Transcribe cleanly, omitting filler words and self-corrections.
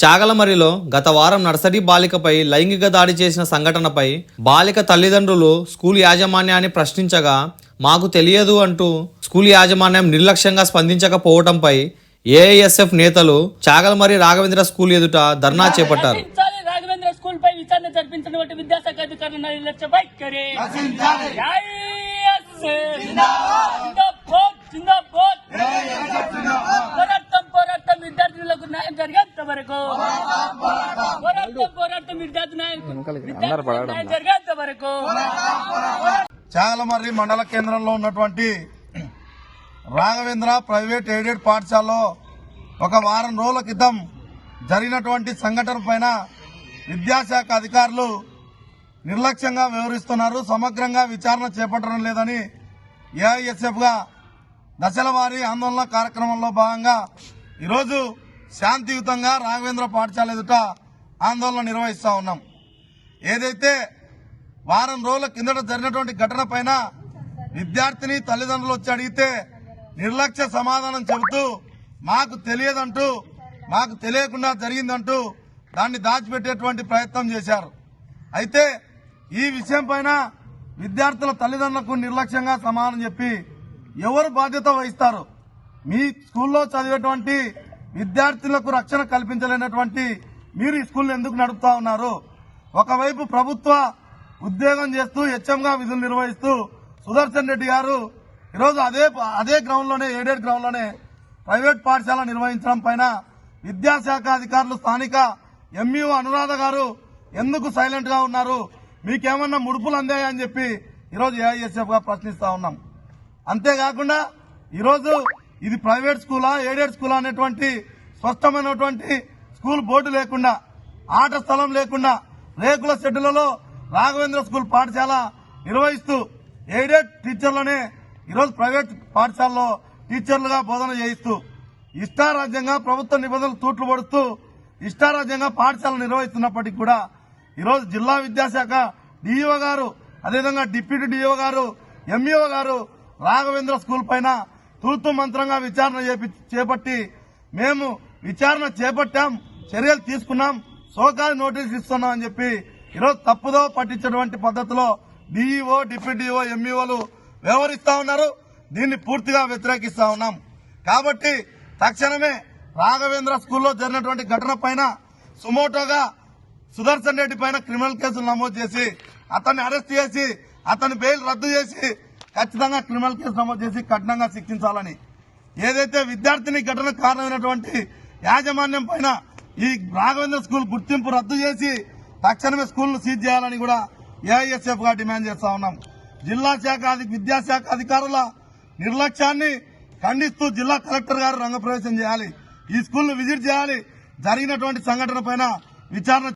చాగలమరిలో గత వారం నర్సరీ బాలికపై లైంగిక దాడి చేసిన సంఘటనపై బాలిక తల్లిదండ్రులు స్కూల్ యాజమాన్యాన్ని ప్రశ్నించగా మాకు తెలియదు అంటూ స్కూల్ యాజమాన్యం నిర్లక్ష్యంగా స్పందించకపోవడంపై ఏఐఎస్ఎఫ్ నేతలు చాగలమరి రాఘవేంద్ర స్కూల్ ఎదుట ధర్నా చేపట్టారు. రాఘవేంద్ర స్కూల్ పై విచారణ జరిపించినటువంటి విద్యాశాఖ అధికారులను నిర్లక్ష్య వైఖరి పోరాటం విద్యార్థులకు న్యాయం జరిగేంత వరకు పోరాటం న్యాయం జరిగేంత వరకు. చాగలమర్రి మండల కేంద్రంలో ఉన్నటువంటి రాఘవేంద్ర ప్రైవేట్ ఎయిడెడ్ పాఠశాలలో ఒక వారం రోజుల క్రితం జరిగినటువంటి సంఘటన పైన విద్యాశాఖ అధికారులు నిర్లక్ష్యంగా వ్యవహరిస్తున్నారు, సమగ్రంగా విచారణ చేపట్టడం లేదని ఏఐఎస్ఎఫ్గా దశల వారీ ఆందోళన కార్యక్రమంలో భాగంగా ఈరోజు శాంతియుతంగా రాఘవేంద్ర పాఠశాల ఎదుట ఆందోళన నిర్వహిస్తూ ఉన్నాం. ఏదైతే వారం రోజుల కిందట జరిగినటువంటి ఘటన పైన విద్యార్థిని తల్లిదండ్రులు వచ్చి అడిగితే నిర్లక్ష్య సమాధానం చెబుతూ మాకు తెలియదంటూ, మాకు తెలియకుండా జరిగిందంటూ దాన్ని దాచిపెట్టేటువంటి ప్రయత్నం చేశారు. అయితే ఈ విషయం పైన విద్యార్థుల తల్లిదండ్రులకు నిర్లక్ష్యంగా సమాధానం చెప్పి ఎవరు బాధ్యత వహిస్తారు? మీ స్కూల్లో చదివేటువంటి విద్యార్థులకు రక్షణ కల్పించలేనటువంటి మీరు ఈ స్కూల్ ఎందుకు నడుపుతా ఉన్నారు? ఒకవైపు ప్రభుత్వ ఉద్యోగం చేస్తూ హెచ్ఎంగా విధులు నిర్వహిస్తూ సుదర్శన్ రెడ్డి గారు ఈరోజు అదే గ్రౌండ్లోనే ఎయిడెడ్ గ్రౌండ్లోనే ప్రైవేట్ పాఠశాల నిర్వహించడం పైన విద్యాశాఖ అధికారులు స్థానిక ఎంఈఓ అనురాధ గారు ఎందుకు సైలెంట్ గా ఉన్నారు? మీకేమన్నా ముడుపులు అందాయని చెప్పి ఈరోజు ఏఐఎస్ఎఫ్ గా ప్రశ్నిస్తా ఉన్నాం. అంతేకాకుండా ఈరోజు ఇది ప్రైవేట్ స్కూలా ఎయిడెడ్ స్కూలా అనేటువంటి స్పష్టమైనటువంటి స్కూల్ బోర్డు లేకుండా, ఆట స్థలం లేకుండా రేకుల షెడ్డులలో రాఘవేంద్ర స్కూల్ పాఠశాల నిర్వహిస్తూ ఎయిడెడ్ టీచర్లనే ఈరోజు ప్రైవేట్ పాఠశాలలో టీచర్లుగా బోధన చేయిస్తూ ఇష్టారాజ్యంగా ప్రభుత్వ నిబంధనలు తూట్లు పడుతూ ఇష్టారాజ్యంగా పాఠశాల నిర్వహిస్తున్నప్పటికీ కూడా ఈరోజు జిల్లా విద్యాశాఖ డిఈఓ గారు, అదేవిధంగా డిప్యూటీ డిఈఓ గారు, ఎంఈఓ గారు రాఘవేంద్ర స్కూల్ పైన తూతు మంత్రంగా విచారణ చేపట్టి మేము విచారణ చేపట్టాం, చర్యలు తీసుకున్నాం, సోకాలి నోటీసులు ఇస్తున్నాం అని చెప్పి ఈరోజు తప్పుదో పట్టించేటువంటి పద్ధతిలో డిఈఓ, డిప్యూటీ డిఈఓ, ఎంఈఓలు వ్యవహరిస్తా ఉన్నారు. దీన్ని పూర్తిగా వ్యతిరేకిస్తా ఉన్నాం. కాబట్టి తక్షణమే రాఘవేంద్ర స్కూల్లో జరిగినటువంటి ఘటన పైన సుమోటోగా సుదర్శన్ రెడ్డి పైన క్రిమినల్ కేసులు నమోదు చేసి అతన్ని అరెస్ట్ చేసి అతని బెయిల్ రద్దు చేసి ఖచ్చితంగా క్రిమినల్ కేసు నమోదు చేసి కఠినంగా శిక్షించాలని, ఏదైతే విద్యార్థిని ఘటనకు కారణమైనటువంటి యాజమాన్యం పైన ఈ రాఘవేంద్ర స్కూల్ గుర్తింపు రద్దు చేసి తక్షణమే స్కూల్ సీజ్ చేయాలని కూడా ఏఐఎస్ఎఫ్ గా డిమాండ్ చేస్తా ఉన్నాం. విద్యాశాఖ అధికారుల నిర్లక్ష్యాన్ని ఖండిస్తూ జిల్లా కలెక్టర్ గారు రంగప్రవేశం చేయాలి, ఈ స్కూల్ ను విజిట్ చేయాలి, జరిగినటువంటి సంఘటన పైన విచారణ